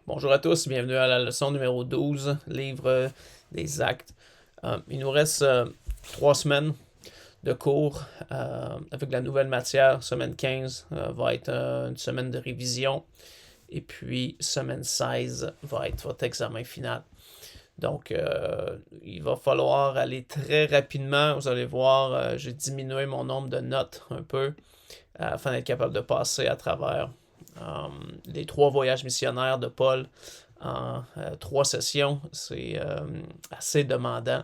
Bonjour à tous, bienvenue à la leçon numéro 12, livre des actes. Il nous reste 3 semaines de cours avec la nouvelle matière. Semaine 15 va être une semaine de révision et puis semaine 16 va être votre examen final. Donc, il va falloir aller très rapidement. Vous allez voir, j'ai diminué mon nombre de notes un peu afin d'être capable de passer à travers les 3 voyages missionnaires de Paul en 3 sessions. C'est assez demandant.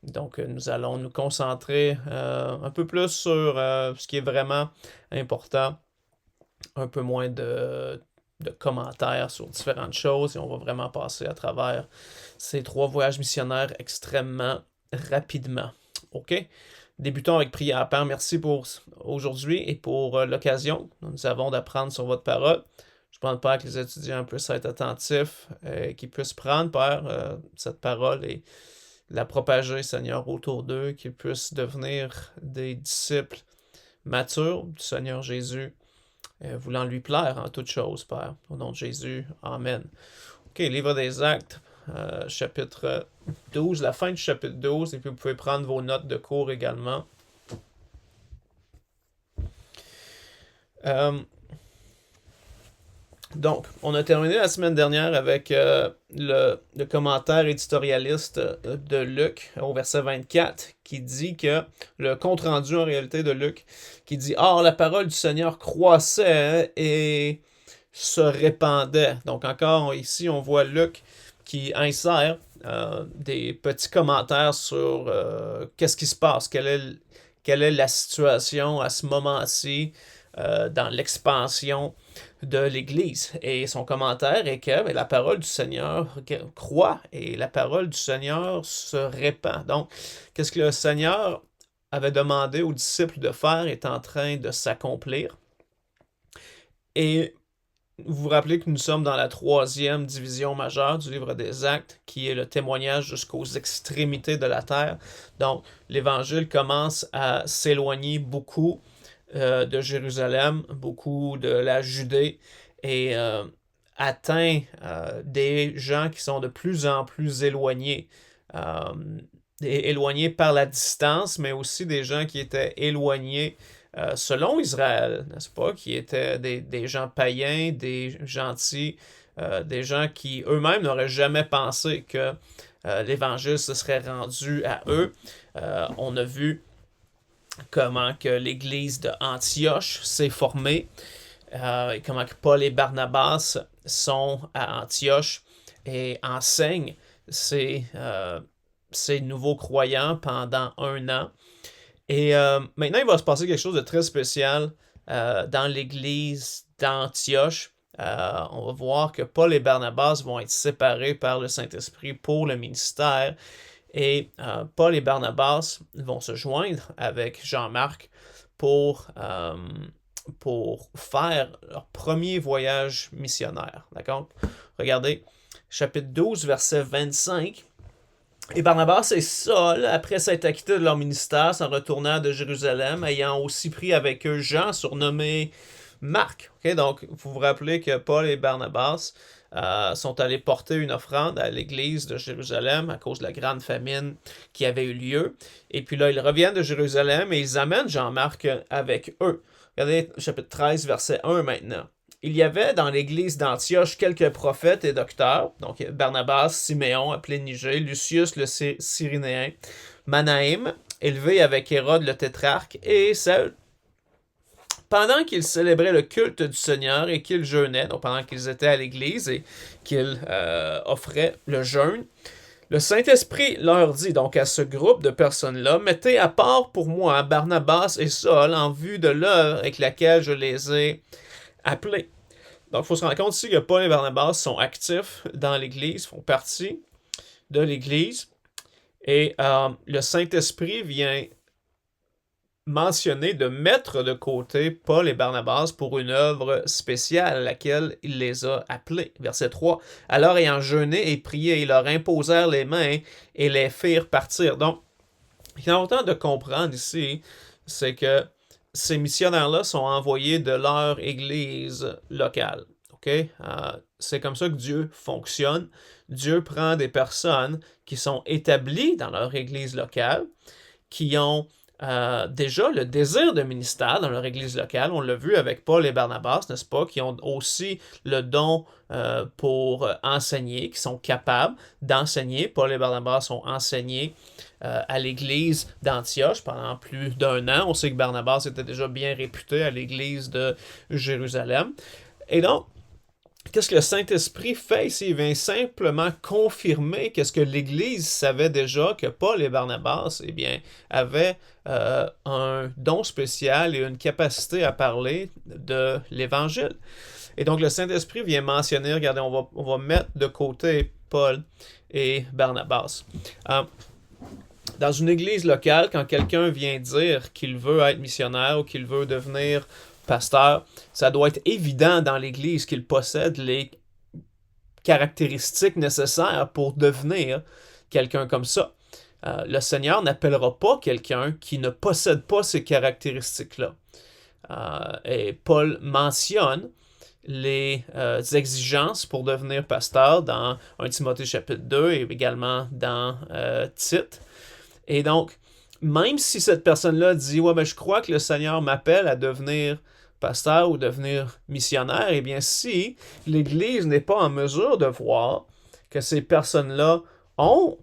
Donc, nous allons nous concentrer un peu plus sur ce qui est vraiment important, un peu moins de commentaires sur différentes choses et on va vraiment passer à travers ces 3 voyages missionnaires extrêmement rapidement. OK? Débutons avec prière. Père, merci pour aujourd'hui et pour l'occasion que nous avons d'apprendre sur votre parole. Je demande, Père, que les étudiants puissent être attentifs, qu'ils puissent prendre, Père, cette parole et la propager, Seigneur, autour d'eux, qu'ils puissent devenir des disciples matures du Seigneur Jésus, voulant lui plaire en toutes choses, Père. Au nom de Jésus, Amen. OK, Livre des Actes, chapitre 12, la fin du chapitre 12, et puis vous pouvez prendre vos notes de cours également. Donc, on a terminé la semaine dernière avec le commentaire éditorialiste de Luc au verset 24 qui dit que, le compte-rendu en réalité de Luc, qui dit « Or, la parole du Seigneur croissait et se répandait. » Donc encore ici, on voit Luc qui insère des petits commentaires sur qu'est-ce qui se passe, quelle est la situation à ce moment-ci dans l'expansion de l'Église. Et son commentaire est que la parole du Seigneur croît et la parole du Seigneur se répand. Donc, qu'est-ce que le Seigneur avait demandé aux disciples de faire est en train de s'accomplir. Et vous vous rappelez que nous sommes dans la 3e division majeure du livre des Actes, qui est le témoignage jusqu'aux extrémités de la terre. Donc, l'Évangile commence à s'éloigner beaucoup de Jérusalem, beaucoup de la Judée, et atteint des gens qui sont de plus en plus éloignés. Éloignés par la distance, mais aussi des gens qui étaient éloignés selon Israël, n'est-ce pas, qui étaient des gens païens, des gentils, des gens qui eux-mêmes n'auraient jamais pensé que l'Évangile se serait rendu à eux. On a vu comment que l'Église de Antioche s'est formée, et comment que Paul et Barnabas sont à Antioche et enseignent ces nouveaux croyants pendant 1 an. Et maintenant, il va se passer quelque chose de très spécial dans l'église d'Antioche. On va voir que Paul et Barnabas vont être séparés par le Saint-Esprit pour le ministère. Et Paul et Barnabas vont se joindre avec Jean-Marc pour faire leur premier voyage missionnaire. D'accord? Regardez, chapitre 12, verset 25. Et Barnabas et Saul, après s'être acquittés de leur ministère, s'en retournant de Jérusalem, ayant aussi pris avec eux Jean, surnommé Marc. Okay? Donc, vous vous rappelez que Paul et Barnabas sont allés porter une offrande à l'église de Jérusalem à cause de la grande famine qui avait eu lieu. Et puis là, ils reviennent de Jérusalem et ils amènent Jean-Marc avec eux. Regardez, chapitre 13, verset 1 maintenant. Il y avait dans l'église d'Antioche quelques prophètes et docteurs, donc Barnabas, Siméon, appelé Niger, Lucius le Cyrénéen, Manaïm, élevé avec Hérode le tétrarque, et Saül. Pendant qu'ils célébraient le culte du Seigneur et qu'ils jeûnaient, donc pendant qu'ils étaient à l'église et qu'ils offraient le jeûne, le Saint-Esprit leur dit donc à ce groupe de personnes-là, « Mettez à part pour moi Barnabas et Saul en vue de l'œuvre avec laquelle je les ai appelés. » Donc, il faut se rendre compte ici que Paul et Barnabas sont actifs dans l'Église, font partie de l'Église, et le Saint-Esprit vient mentionner de mettre de côté Paul et Barnabas pour une œuvre spéciale à laquelle il les a appelés. Verset 3. « Alors, ayant jeûné et prié, ils leur imposèrent les mains et les firent partir. » Donc, ce qu'il est important de comprendre ici, c'est que ces missionnaires-là sont envoyés de leur église locale. OK? C'est comme ça que Dieu fonctionne. Dieu prend des personnes qui sont établies dans leur église locale, qui ont déjà le désir de ministère dans leur église locale. On l'a vu avec Paul et Barnabas, n'est-ce pas? Qui ont aussi le don pour enseigner, qui sont capables d'enseigner. Paul et Barnabas ont enseigné à l'église d'Antioche pendant plus d'1 an. On sait que Barnabas était déjà bien réputé à l'église de Jérusalem. Et donc, qu'est-ce que le Saint-Esprit fait ici? Il vient simplement confirmer qu'est-ce que l'Église savait déjà, que Paul et Barnabas, eh bien, avaient un don spécial et une capacité à parler de l'Évangile. Et donc, le Saint-Esprit vient mentionner, regardez, on va mettre de côté Paul et Barnabas. Dans une église locale, quand quelqu'un vient dire qu'il veut être missionnaire ou qu'il veut devenir pasteur, ça doit être évident dans l'Église qu'il possède les caractéristiques nécessaires pour devenir quelqu'un comme ça. Le Seigneur n'appellera pas quelqu'un qui ne possède pas ces caractéristiques-là. Et Paul mentionne les exigences pour devenir pasteur dans 1 Timothée chapitre 2 et également dans Tite. Et donc, même si cette personne-là dit « Ouais, mais je crois que le Seigneur m'appelle à devenir pasteur ou devenir missionnaire », eh bien, si l'Église n'est pas en mesure de voir que ces personnes-là ont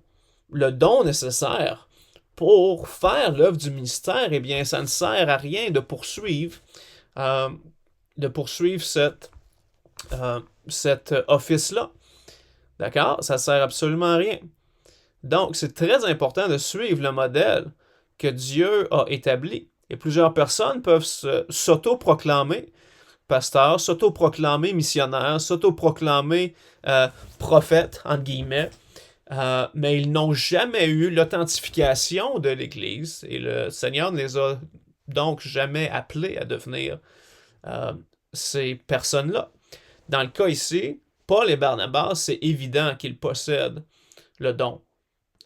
le don nécessaire pour faire l'œuvre du ministère, eh bien, ça ne sert à rien de poursuivre cet office-là. D'accord? Ça ne sert absolument à rien. Donc, c'est très important de suivre le modèle que Dieu a établi. Et plusieurs personnes peuvent s'auto-proclamer pasteur, s'auto-proclamer missionnaire, s'auto-proclamer prophète, entre guillemets, mais ils n'ont jamais eu l'authentification de l'Église et le Seigneur ne les a donc jamais appelés à devenir ces personnes-là. Dans le cas ici, Paul et Barnabas, c'est évident qu'ils possèdent le don.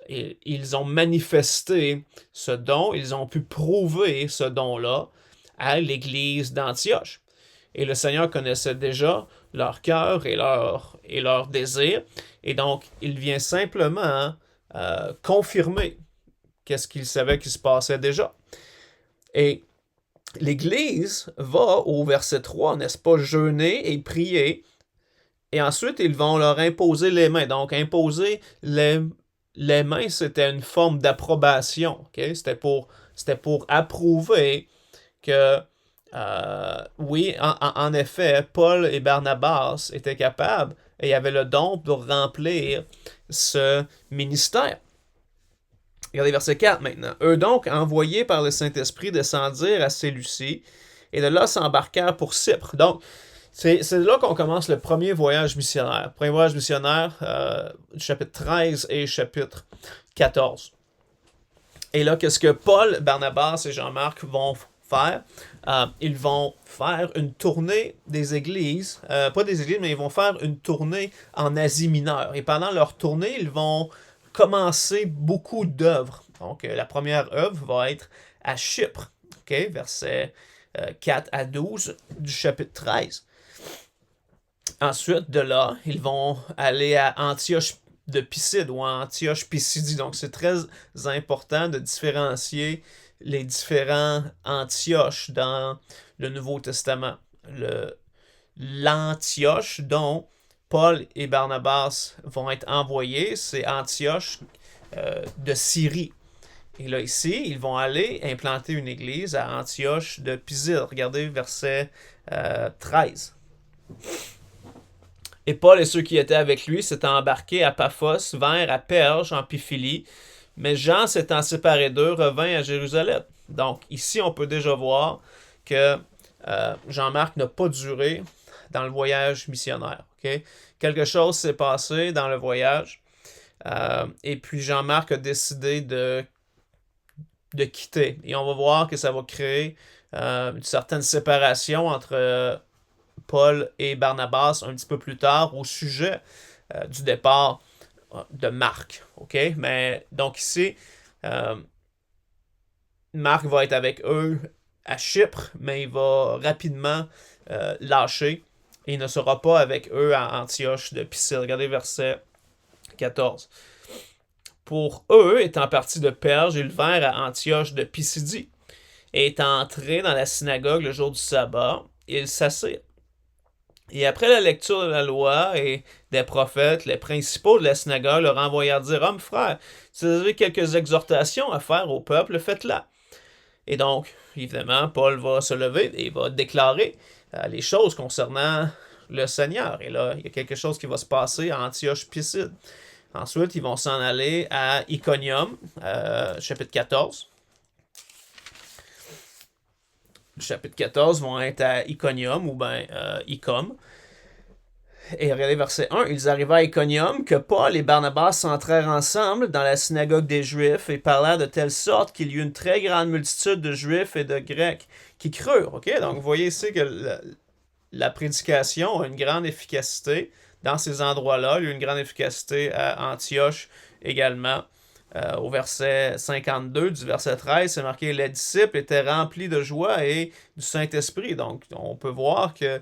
Et ils ont manifesté ce don, ils ont pu prouver ce don-là à l'église d'Antioche. Et le Seigneur connaissait déjà leur cœur et leur désir. Et donc, il vient simplement confirmer qu'est-ce qu'il savait qui se passait déjà. Et l'Église va au verset 3, n'est-ce pas, jeûner et prier. Et ensuite, ils vont leur imposer les mains. Donc, imposer les mains, c'était une forme d'approbation. Okay? C'était pour approuver que, oui, en effet, Paul et Barnabas étaient capables et avaient le don pour remplir ce ministère. Regardez verset 4 maintenant. Eux donc, envoyés par le Saint-Esprit, descendirent à Séleucie et de là s'embarquèrent pour Cypre. Donc, c'est là qu'on commence le premier voyage missionnaire. Premier voyage missionnaire, chapitre 13 et chapitre 14. Et là, qu'est-ce que Paul, Barnabas et Jean-Marc vont faire? Ils vont faire une tournée des églises, pas des églises, mais ils vont faire une tournée en Asie mineure. Et pendant leur tournée, ils vont commencer beaucoup d'œuvres. Donc, la première œuvre va être à Chypre, okay? Versets 4 à 12 du chapitre 13. Ensuite, de là, ils vont aller à Antioche de Piside ou à Antioche Pisidie. Donc, c'est très important de différencier les différents Antioches dans le Nouveau Testament. L'Antioche dont Paul et Barnabas vont être envoyés, c'est Antioche de Syrie. Et là, ici, ils vont aller implanter une église à Antioche de Piside. Regardez verset 13. Et Paul et ceux qui étaient avec lui s'étaient embarqués à Paphos, vinrent à Perge, en Pamphylie, mais Jean, s'étant séparé d'eux, revint à Jérusalem. Donc, ici, on peut déjà voir que Jean-Marc n'a pas duré dans le voyage missionnaire. Okay? Quelque chose s'est passé dans le voyage, et puis Jean-Marc a décidé de quitter. Et on va voir que ça va créer une certaine séparation entre Paul et Barnabas un petit peu plus tard au sujet du départ de Marc. Okay? Mais donc ici, Marc va être avec eux à Chypre, mais il va rapidement lâcher et il ne sera pas avec eux à Antioche de Pisidie. Regardez verset 14. Pour eux, étant partis de Perge, ils vinrent à Antioche de Pisidie. Et étant entrés dans la synagogue le jour du sabbat, ils s'assirent. Et après la lecture de la loi et des prophètes, les principaux de la synagogue leur envoyèrent dire: Hommes, frères, si vous avez quelques exhortations à faire au peuple, faites-la. Et donc, évidemment, Paul va se lever et va déclarer les choses concernant le Seigneur. Et là, il y a quelque chose qui va se passer à Antioche-Pisidie. Ensuite, ils vont s'en aller à Iconium, chapitre 14. Chapitre 14 vont être à Iconium ou bien Icom. Et regardez verset 1. Ils arrivaient à Iconium, que Paul et Barnabas s'entrèrent ensemble dans la synagogue des Juifs et parlèrent de telle sorte qu'il y eut une très grande multitude de Juifs et de Grecs qui crurent. Okay? Donc, vous voyez ici que la prédication a une grande efficacité dans ces endroits-là. Il y a eu une grande efficacité à Antioche également. Au verset 52 du verset 13, c'est marqué: les disciples étaient remplis de joie et du Saint-Esprit. Donc, on peut voir que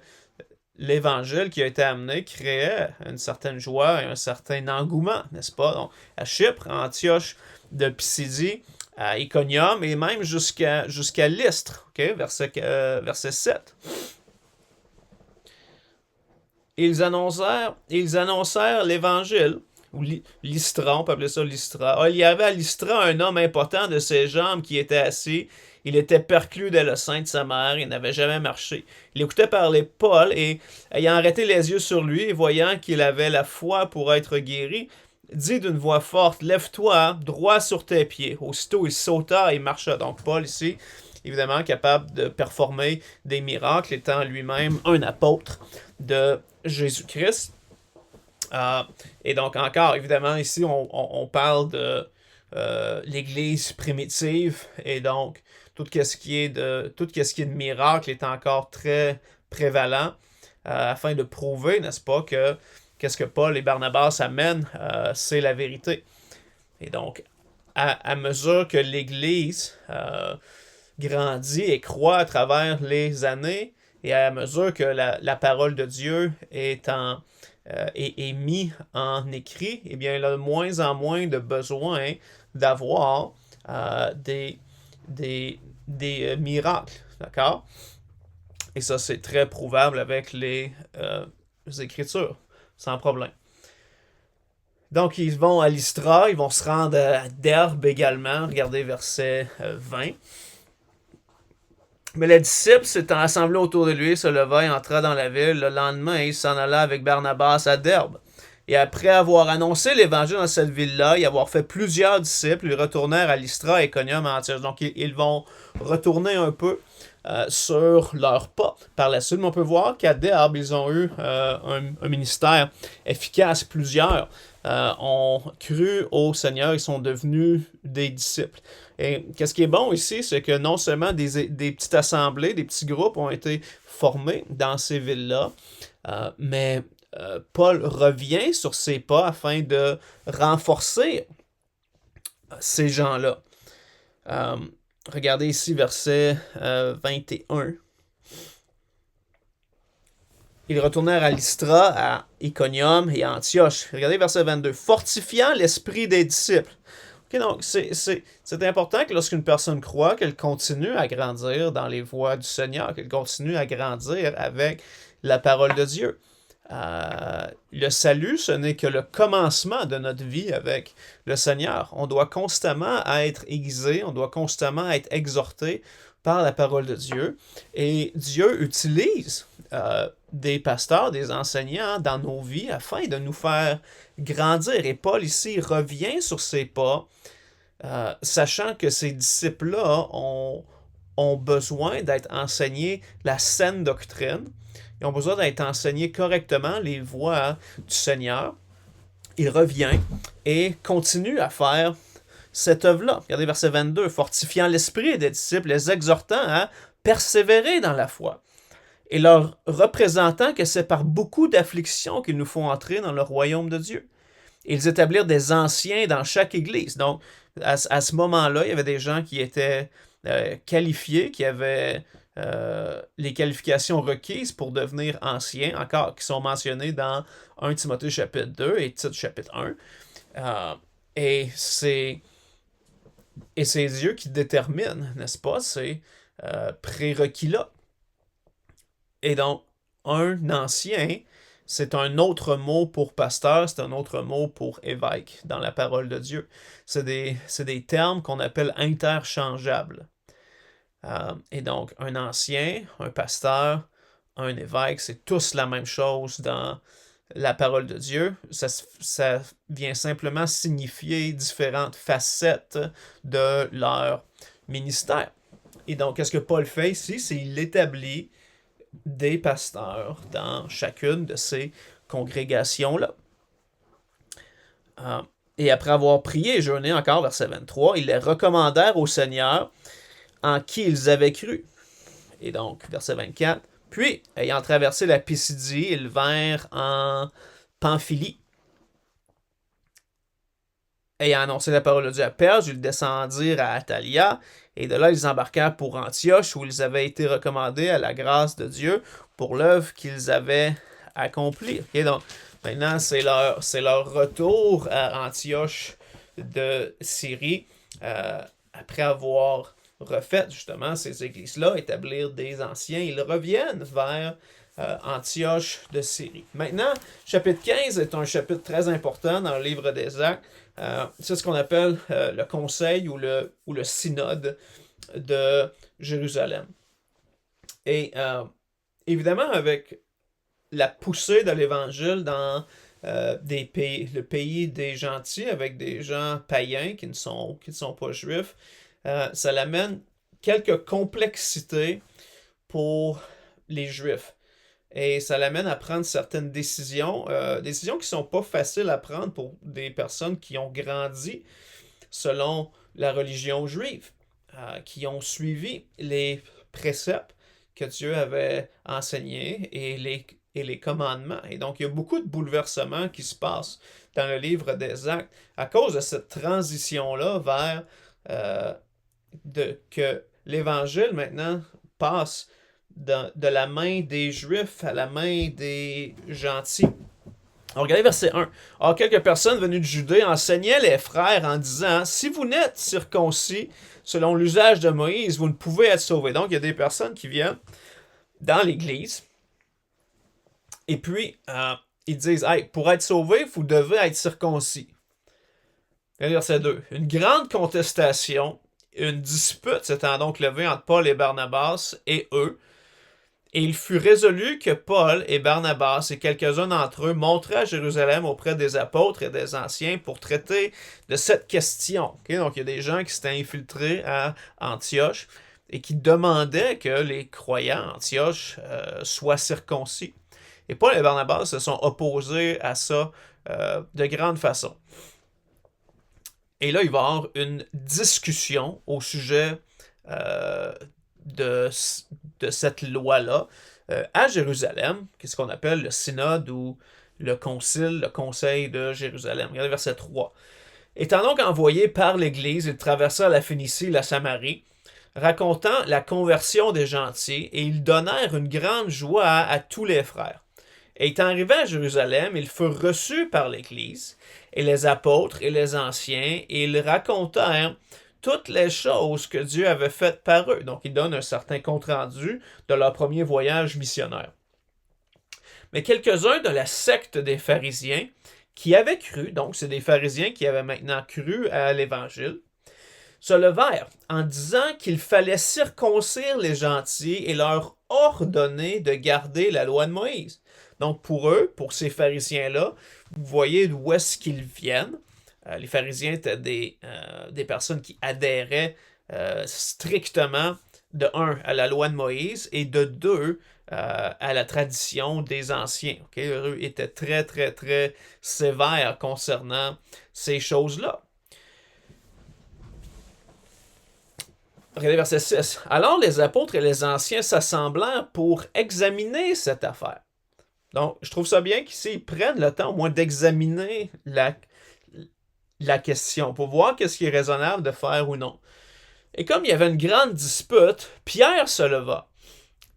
l'évangile qui a été amené créait une certaine joie et un certain engouement, n'est-ce pas? Donc, à Chypre, à Antioche de Pisidie, à Iconium et même jusqu'à Lystre, okay? verset 7. Ils annoncèrent l'évangile, ou Lystra, on peut appeler ça Lystra. Il y avait à Lystra un homme important de ses jambes qui était assis. Il était perclus dès le sein de sa mère, il n'avait jamais marché. Il écoutait parler Paul et, ayant arrêté les yeux sur lui et voyant qu'il avait la foi pour être guéri, dit d'une voix forte: Lève-toi, droit sur tes pieds. Aussitôt, il sauta et marcha. Donc, Paul ici, évidemment, capable de performer des miracles, étant lui-même un apôtre de Jésus-Christ. Et donc, encore, évidemment, ici, on parle de l'Église primitive, et donc, tout ce qui est de miracle est encore très prévalent, afin de prouver, n'est-ce pas, que qu'est-ce que Paul et Barnabas amènent, c'est la vérité. Et donc, à mesure que l'Église grandit et croît à travers les années, et à mesure que la parole de Dieu est mis en écrit, eh bien, il a de moins en moins de besoin d'avoir des miracles. D'accord? Et ça, c'est très prouvable avec les Écritures, sans problème. Donc, ils vont à Lystra, ils vont se rendre à Derbe également. Regardez verset 20. Mais les disciples s'étant assemblés autour de lui, se leva et entra dans la ville. Le lendemain, il s'en alla avec Barnabas à Derbe. Et après avoir annoncé l'évangile dans cette ville-là et avoir fait plusieurs disciples, ils retournèrent à Lystra, Iconium et Antioche. Donc, ils vont retourner un peu sur leurs pas. Par la suite, on peut voir qu'à Derbe, ils ont eu un ministère efficace. Plusieurs ont cru au Seigneur, ils sont devenus des disciples. Et qu'est-ce qui est bon ici, c'est que non seulement des petites assemblées, des petits groupes ont été formés dans ces villes-là, mais Paul revient sur ses pas afin de renforcer ces gens-là. Regardez ici verset 21. Ils retournèrent à Lystra, à Iconium et à Antioche. Regardez verset 22. Fortifiant l'esprit des disciples. Okay, donc, c'est important que lorsqu'une personne croit, qu'elle continue à grandir dans les voies du Seigneur, qu'elle continue à grandir avec la parole de Dieu. Le salut, ce n'est que le commencement de notre vie avec le Seigneur. On doit constamment être aiguisé, on doit constamment être exhorté par la parole de Dieu. Et Dieu utilise des pasteurs, des enseignants dans nos vies afin de nous faire grandir. Et Paul ici revient sur ses pas, sachant que ces disciples-là ont besoin d'être enseignés la saine doctrine. Ils ont besoin d'être enseignés correctement les voies du Seigneur. Il revient et continue à faire cette œuvre-là. Regardez verset 22. Fortifiant l'esprit des disciples, les exhortant à persévérer dans la foi, et leur représentant que c'est par beaucoup d'afflictions qu'il nous faut entrer dans le royaume de Dieu. Ils établirent des anciens dans chaque église. Donc, à ce moment-là, il y avait des gens qui étaient qualifiés, qui avaient les qualifications requises pour devenir ancien, encore, qui sont mentionnées dans 1 Timothée chapitre 2 et Tite chapitre 1. Et c'est Dieu qui détermine, n'est-ce pas, ces prérequis-là. Et donc, un ancien, c'est un autre mot pour pasteur, c'est un autre mot pour évêque dans la parole de Dieu. C'est des termes qu'on appelle interchangeables. Et donc, un ancien, un pasteur, un évêque, c'est tous la même chose dans la parole de Dieu. Ça vient simplement signifier différentes facettes de leur ministère. Et donc, qu'est-ce que Paul fait ici? C'est qu'il établit des pasteurs dans chacune de ces congrégations-là. Et après avoir prié et jeûné encore, verset 23, ils les recommandèrent au Seigneur en qui ils avaient cru. Et donc, verset 24, puis, ayant traversé la Pisidie, ils vinrent en Pamphylie. Ayant annoncé la parole de Dieu à Perge, ils descendirent à Attalia, et de là, ils embarquèrent pour Antioche, où ils avaient été recommandés à la grâce de Dieu pour l'œuvre qu'ils avaient accomplie. Okay, donc, maintenant, c'est leur retour à Antioche de Syrie, après avoir refait justement ces églises-là, établir des anciens. Ils reviennent vers Antioche de Syrie. Maintenant, chapitre 15 est un chapitre très important dans le livre des Actes. C'est ce qu'on appelle le conseil ou le synode de Jérusalem. Et évidemment, avec la poussée de l'Évangile dans le pays des gentils, avec des gens païens qui ne sont pas juifs, ça l'amène quelques complexités pour les Juifs. Et ça l'amène à prendre certaines décisions qui ne sont pas faciles à prendre pour des personnes qui ont grandi selon la religion juive, qui ont suivi les préceptes que Dieu avait enseignés et les commandements. Et donc, il y a beaucoup de bouleversements qui se passent dans le livre des Actes à cause de cette transition-là vers que l'Évangile, maintenant, passe de la main des Juifs à la main des gentils. Alors, regardez verset 1. Or, quelques personnes venues de Judée enseignaient les frères en disant, si vous n'êtes circoncis selon l'usage de Moïse, vous ne pouvez être sauvés. Donc, il y a des personnes qui viennent dans l'Église et puis ils disent, hey, pour être sauvé, vous devez être circoncis. Verset 2. Une grande contestation, une dispute s'étant donc levée entre Paul et Barnabas et eux. Et il fut résolu que Paul et Barnabas et quelques-uns d'entre eux montraient à Jérusalem auprès des apôtres et des anciens pour traiter de cette question. Okay? Donc, il y a des gens qui s'étaient infiltrés à Antioche et qui demandaient que les croyants à Antioche soient circoncis. Et Paul et Barnabas se sont opposés à ça de grande façon. Et là, il va y avoir une discussion au sujet de cette loi-là à Jérusalem, qu'est-ce qu'on appelle le synode ou le concile, le conseil de Jérusalem. Regardez verset 3. Étant donc envoyés par l'Église, ils traversèrent la Phénicie et la Samarie, racontant la conversion des gentils, et ils donnèrent une grande joie à tous les frères. Et étant arrivés à Jérusalem, ils furent reçus par l'Église, et les apôtres et les anciens, et ils racontèrent toutes les choses que Dieu avait faites par eux. Donc, ils donnent un certain compte-rendu de leur premier voyage missionnaire. Mais quelques-uns de la secte des pharisiens qui avaient cru, donc c'est des pharisiens qui avaient maintenant cru à l'Évangile, se levèrent en disant qu'il fallait circoncire les gentils et leur ordonner de garder la loi de Moïse. Donc, pour eux, pour ces pharisiens-là, vous voyez d'où est-ce qu'ils viennent. Les pharisiens étaient des personnes qui adhéraient strictement, de un, à la loi de Moïse et de deux, à la tradition des anciens. Okay? Eux étaient très, très, très sévères concernant ces choses-là. Regardez verset 6. Alors les apôtres et les anciens s'assemblèrent pour examiner cette affaire. Donc, je trouve ça bien qu'ici, ils prennent le temps au moins d'examiner la question, pour voir qu'est-ce qui est raisonnable de faire ou non. Et comme il y avait une grande dispute, Pierre se leva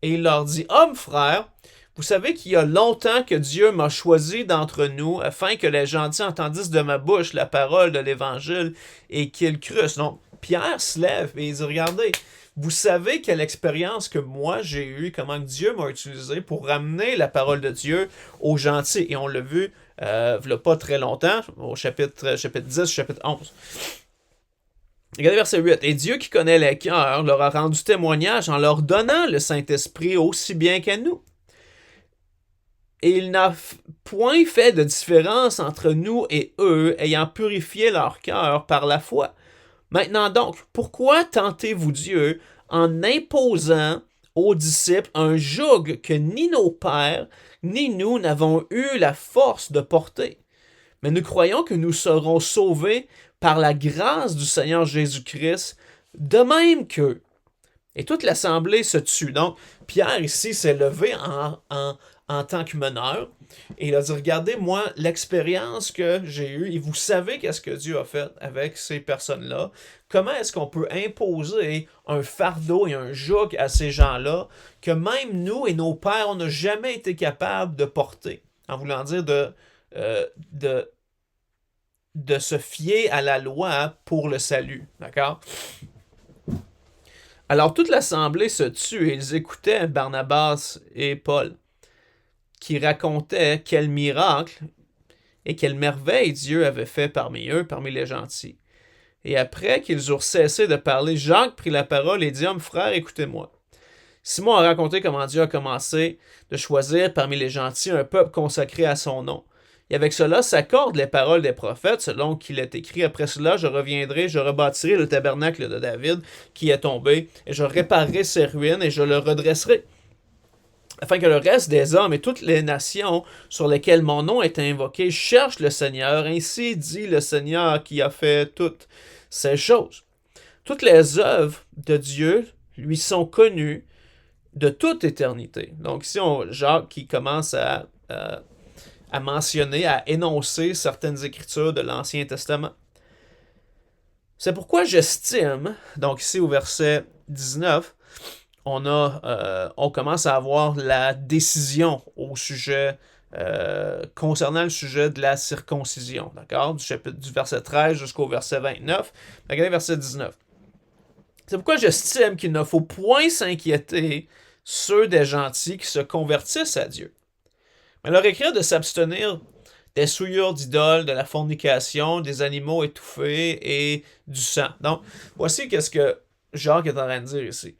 Et il leur dit, « Hommes, frères, vous savez qu'il y a longtemps que Dieu m'a choisi d'entre nous afin que les gentils entendissent de ma bouche la parole de l'Évangile et qu'ils crussent. » Donc, Pierre se lève et il dit, « Regardez, vous savez quelle expérience que moi j'ai eue, comment Dieu m'a utilisé pour ramener la parole de Dieu aux gentils. » Et on l'a vu il n'y a pas très longtemps, au chapitre 10, chapitre 11. Regardez verset 8. « Et Dieu qui connaît les cœurs leur a rendu témoignage en leur donnant le Saint-Esprit aussi bien qu'à nous. Et il n'a point fait de différence entre nous et eux, ayant purifié leur cœur par la foi. Maintenant donc, pourquoi tentez-vous Dieu en imposant aux disciples un joug que ni nos pères, ni nous n'avons eu la force de porter? Mais nous croyons que nous serons sauvés par la grâce du Seigneur Jésus-Christ, de même qu'eux. » Et toute l'assemblée se tue. Donc, Pierre ici s'est levé en tant que meneur. Et il a dit, regardez, moi, l'expérience que j'ai eue, et vous savez qu'est-ce que Dieu a fait avec ces personnes-là. Comment est-ce qu'on peut imposer un fardeau et un joug à ces gens-là que même nous et nos pères, on n'a jamais été capables de porter? En voulant dire de se fier à la loi pour le salut. D'accord? Alors toute l'assemblée se tut et ils écoutaient Barnabas et Paul, qui racontaient quel miracle et quelle merveille Dieu avait fait parmi eux, parmi les gentils. Et après qu'ils eurent cessé de parler, Jacques prit la parole et dit, « Hommes, frères, écoutez-moi. Simon a raconté comment Dieu a commencé de choisir parmi les gentils un peuple consacré à son nom. Et avec cela s'accordent les paroles des prophètes, selon qu'il est écrit, « Après cela, je reviendrai, je rebâtirai le tabernacle de David qui est tombé, et je réparerai ses ruines, et je le redresserai, afin que le reste des hommes et toutes les nations sur lesquelles mon nom est invoqué cherchent le Seigneur. Ainsi dit le Seigneur qui a fait toutes ces choses. Toutes les œuvres de Dieu lui sont connues de toute éternité. » Donc ici, Jacques qui commence à mentionner, à énoncer certaines écritures de l'Ancien Testament. « C'est pourquoi j'estime, » donc ici au verset 19, on commence à avoir la décision au sujet, concernant le sujet de la circoncision, d'accord? Du verset 13 jusqu'au verset 29. Regardez verset 19. « C'est pourquoi j'estime qu'il ne faut point s'inquiéter ceux des gentils qui se convertissent à Dieu. Mais leur écrire de s'abstenir des souillures d'idoles, de la fornication, des animaux étouffés et du sang. » Donc, voici qu'est-ce que Jacques est en train de dire ici.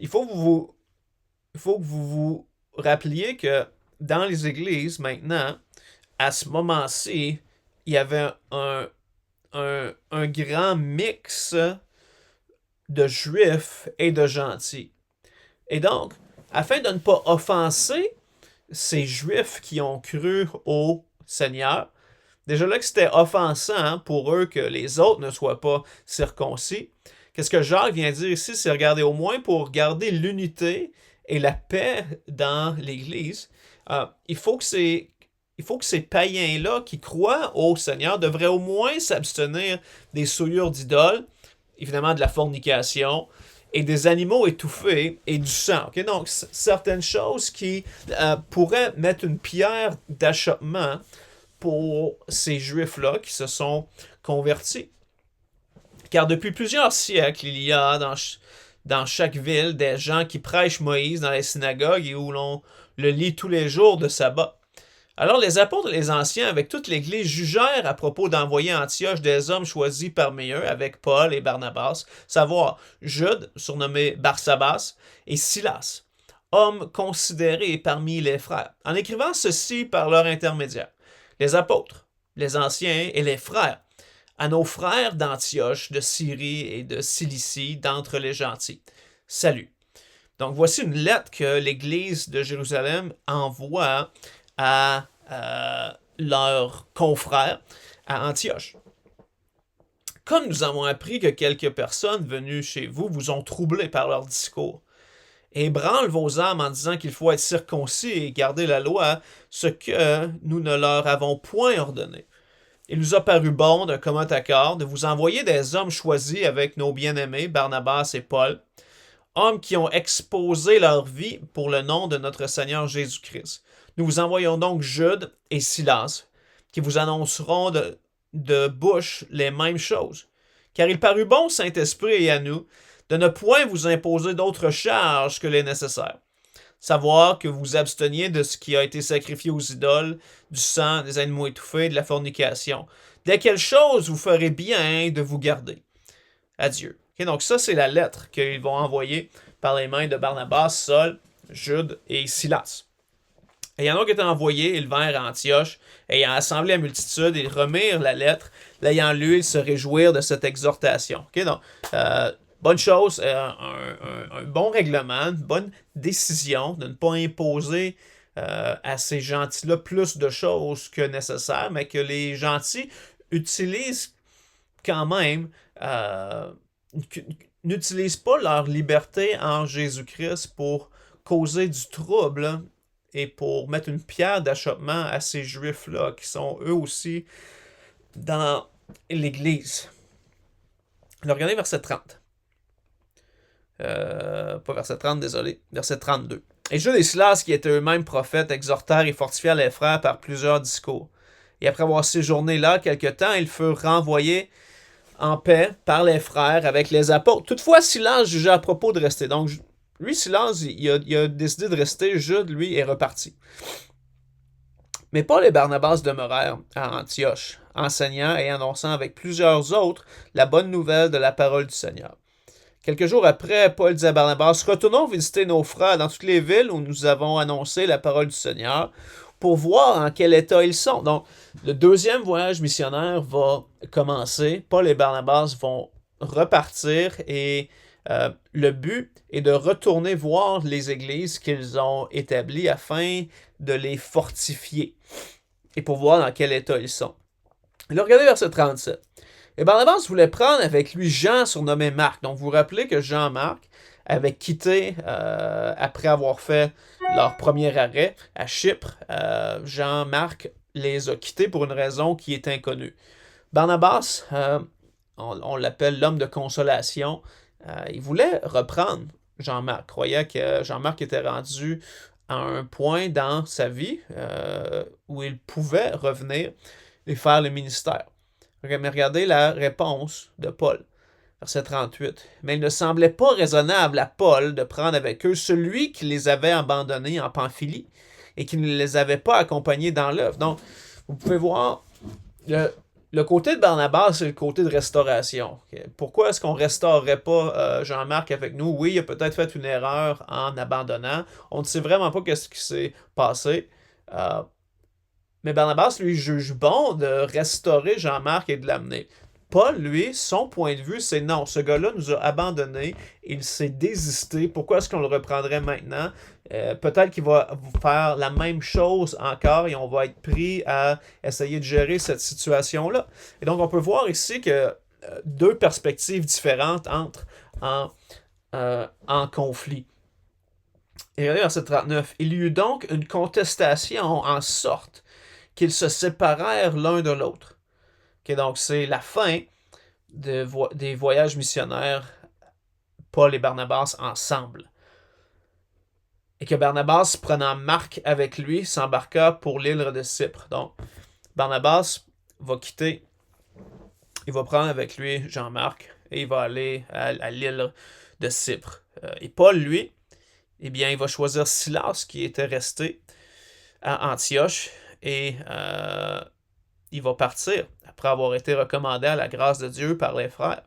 Il faut que vous vous rappeliez que dans les églises, maintenant, à ce moment-ci, il y avait un grand mix de juifs et de gentils. Et donc, afin de ne pas offenser ces juifs qui ont cru au Seigneur, déjà là que c'était offensant pour eux que les autres ne soient pas circoncis, qu'est-ce que Jacques vient dire ici, c'est regarder au moins pour garder l'unité et la paix dans l'Église, il faut que ces païens-là qui croient au Seigneur devraient au moins s'abstenir des souillures d'idoles, évidemment de la fornication, et des animaux étouffés et du sang. Okay? Donc, certaines choses qui pourraient mettre une pierre d'achoppement pour ces Juifs-là qui se sont convertis. Car depuis plusieurs siècles, il y a dans chaque ville des gens qui prêchent Moïse dans les synagogues et où l'on le lit tous les jours de sabbat. Alors les apôtres et les anciens, avec toute l'Église, jugèrent à propos d'envoyer à Antioche des hommes choisis parmi eux, avec Paul et Barnabas, savoir Jude, surnommé Barsabas, et Silas, hommes considérés parmi les frères, en écrivant ceci par leur intermédiaire. Les apôtres, les anciens et les frères, à nos frères d'Antioche, de Syrie et de Cilicie, d'entre les gentils. Salut. Donc voici une lettre que l'Église de Jérusalem envoie à leurs confrères à Antioche. Comme nous avons appris que quelques personnes venues chez vous vous ont troublés par leur discours, et branlent vos âmes en disant qu'il faut être circoncis et garder la loi, ce que nous ne leur avons point ordonné. Il nous a paru bon, d'un commun accord, de vous envoyer des hommes choisis avec nos bien-aimés, Barnabas et Paul, hommes qui ont exposé leur vie pour le nom de notre Seigneur Jésus-Christ. Nous vous envoyons donc Jude et Silas, qui vous annonceront de bouche les mêmes choses. Car il parut bon au Saint-Esprit et à nous de ne point vous imposer d'autres charges que les nécessaires. Savoir que vous absteniez de ce qui a été sacrifié aux idoles, du sang, des animaux étouffés, de la fornication. Desquelles choses vous ferez bien de vous garder. Adieu. Okay, donc ça, c'est la lettre qu'ils vont envoyer par les mains de Barnabas, Saul, Jude et Silas. Ayant donc été envoyés, ils vinrent à Antioche, ayant assemblé la multitude, ils remirent la lettre, l'ayant lue, ils se réjouirent de cette exhortation. Okay, donc, bonne chose, un bon règlement, une bonne décision de ne pas imposer à ces gentils-là plus de choses que nécessaire, mais que les gentils utilisent quand même, n'utilisent pas leur liberté en Jésus-Christ pour causer du trouble et pour mettre une pierre d'achoppement à ces Juifs-là qui sont eux aussi dans l'Église. Alors, regardez verset 30. Pas verset 30, désolé. Verset 32. Et Jude et Silas, qui étaient eux-mêmes prophètes, exhortèrent et fortifièrent les frères par plusieurs discours. Et après avoir séjourné là quelque temps, ils furent renvoyés en paix par les frères avec les apôtres. Toutefois, Silas jugea à propos de rester. Donc, lui, Silas, il a décidé de rester. Jude, lui, est reparti. Mais Paul et Barnabas demeurèrent à Antioche, enseignant et annonçant avec plusieurs autres la bonne nouvelle de la parole du Seigneur. Quelques jours après, Paul dit à Barnabas, « Retournons visiter nos frères dans toutes les villes où nous avons annoncé la parole du Seigneur pour voir en quel état ils sont. » Donc, le deuxième voyage missionnaire va commencer. Paul et Barnabas vont repartir et le but est de retourner voir les églises qu'ils ont établies afin de les fortifier et pour voir dans quel état ils sont. Là, regardez verset 37. Et Barnabas voulait prendre avec lui Jean, surnommé Marc. Donc, vous vous rappelez que Jean-Marc avait quitté, après avoir fait leur premier arrêt à Chypre, Jean-Marc les a quittés pour une raison qui est inconnue. Barnabas, on l'appelle l'homme de consolation, il voulait reprendre Jean-Marc, croyait que Jean-Marc était rendu à un point dans sa vie où il pouvait revenir et faire le ministère. Mais regardez la réponse de Paul, verset 38. Mais il ne semblait pas raisonnable à Paul de prendre avec eux celui qui les avait abandonnés en Pamphylie et qui ne les avait pas accompagnés dans l'œuvre. Donc, vous pouvez voir, le côté de Barnabas, c'est le côté de restauration. Pourquoi est-ce qu'on ne restaurerait pas Jean-Marc avec nous? Oui, il a peut-être fait une erreur en abandonnant. On ne sait vraiment pas ce qui s'est passé. Mais Barnabas, lui, juge bon de restaurer Jean-Marc et de l'amener. Paul, lui, son point de vue, c'est non, ce gars-là nous a abandonnés, il s'est désisté, pourquoi est-ce qu'on le reprendrait maintenant? Peut-être qu'il va faire la même chose encore et on va être pris à essayer de gérer cette situation-là. Et donc, on peut voir ici que deux perspectives différentes entrent en conflit. Et regardez verset 39. Il y eut donc une contestation en sorte qu'ils se séparèrent l'un de l'autre. Okay, donc, c'est la fin des voyages missionnaires, Paul et Barnabas ensemble. Et que Barnabas, prenant Marc avec lui, s'embarqua pour l'île de Cypre. Donc, Barnabas va quitter, il va prendre avec lui Jean-Marc et il va aller à l'île de Cypre. Et Paul, lui, eh bien, il va choisir Silas qui était resté à Antioche et il va partir après avoir été recommandé à la grâce de Dieu par les frères.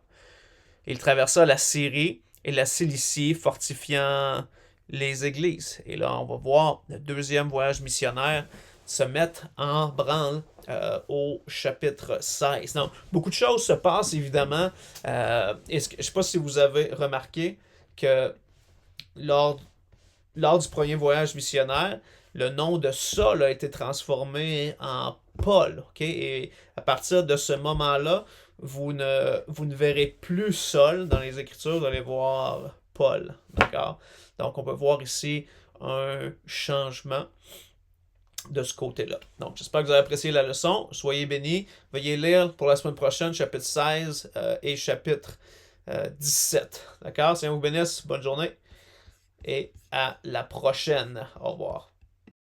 Il traversa la Syrie et la Cilicie, fortifiant les églises. Et là, on va voir le deuxième voyage missionnaire se mettre en branle au chapitre 16. Donc, beaucoup de choses se passent, évidemment. Je ne sais pas si vous avez remarqué que lors du premier voyage missionnaire, le nom de Saul a été transformé en Paul. Okay? Et à partir de ce moment-là, vous ne verrez plus Saul dans les Écritures, vous allez voir Paul. D'accord? Donc, on peut voir ici un changement de ce côté-là. Donc, j'espère que vous avez apprécié la leçon. Soyez bénis. Veuillez lire pour la semaine prochaine chapitre 16 et chapitre 17. D'accord? Seigneur vous bénisse. Bonne journée. et à la prochaine. Au revoir.